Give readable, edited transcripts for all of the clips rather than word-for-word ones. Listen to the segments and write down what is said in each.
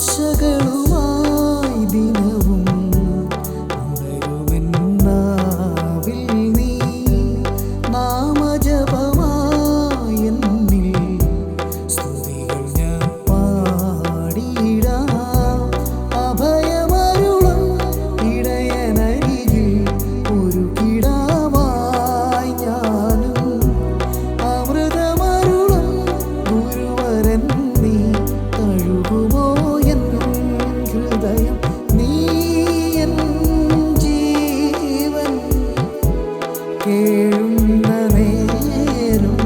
ആശകളുമായി ദിനവും ഉണരുമെന്നാവിൽ നീ നാമജപമായി എന്നിൽ സ്തുതികൾ ഞാൻ പാടിടാം. അഭയമരുളും ഇടയനരികിൽ ഒരു കിടാവായി ഞാനും അമൃതമരുളും ഗുരുവരൻ നീ തഴുകുമോ എൻ ഹൃദയം. നീ എൻ ജീവൻ കേഴുന്ന നേരം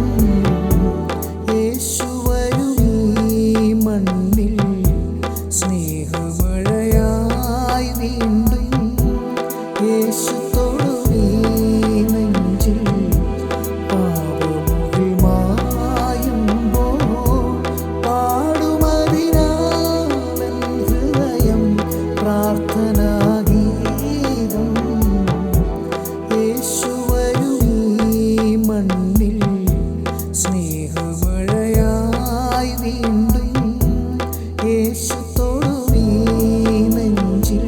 യേശു വരും ഈ മണ്ണിൽ സ്നേഹമഴയായി വീണ്ടും യേശു തൊടും ഈ നെഞ്ചിൽ. പാപമുകിൽ മായുമ്പോൾ പാടുമതിനാലൻ ഹൃദയം പ്രാർത്ഥനാഗീതം. യേശു വരും ഈ മണ്ണിൽ സ്നേഹമഴയായി വീണ്ടും യേശു തൊടും ഈ നെഞ്ചിൽ.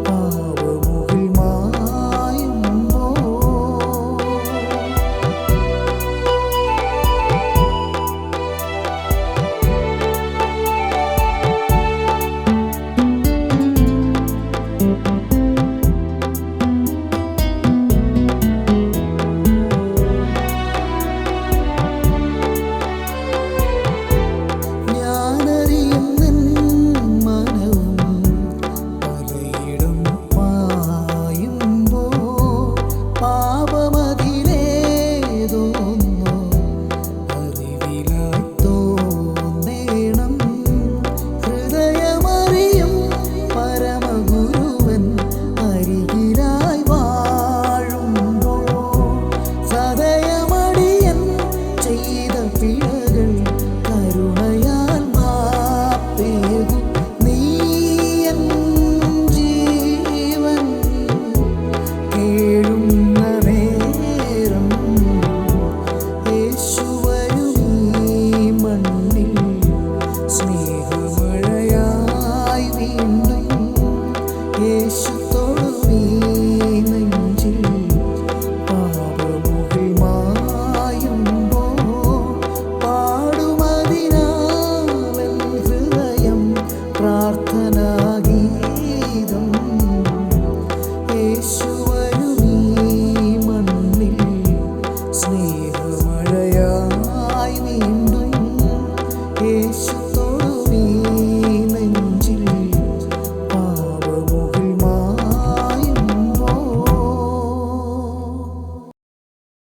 പാപമുകിൽ മായുമ്പോൾ ഞാനറിയുന്നെൻ മനവും പലയിടം പായുമ്പോൾ പാപമതിലേതൊന്നോ അറിവിലായി തോന്നേണം. ഹൃദയമറിയും പരമഗുരുവൻ അരികിലായി വാഴുമ്പോൾ സദയമടിയൻ ചെയ്ത പിഴകൾ കരുണയാൽ മാപ്പേകും. നീ എൻ ജീവൻ കേഴുന്ന നേരം യേശു വരും ഈ മണ്ണിൽ സ്നേഹമഴയായി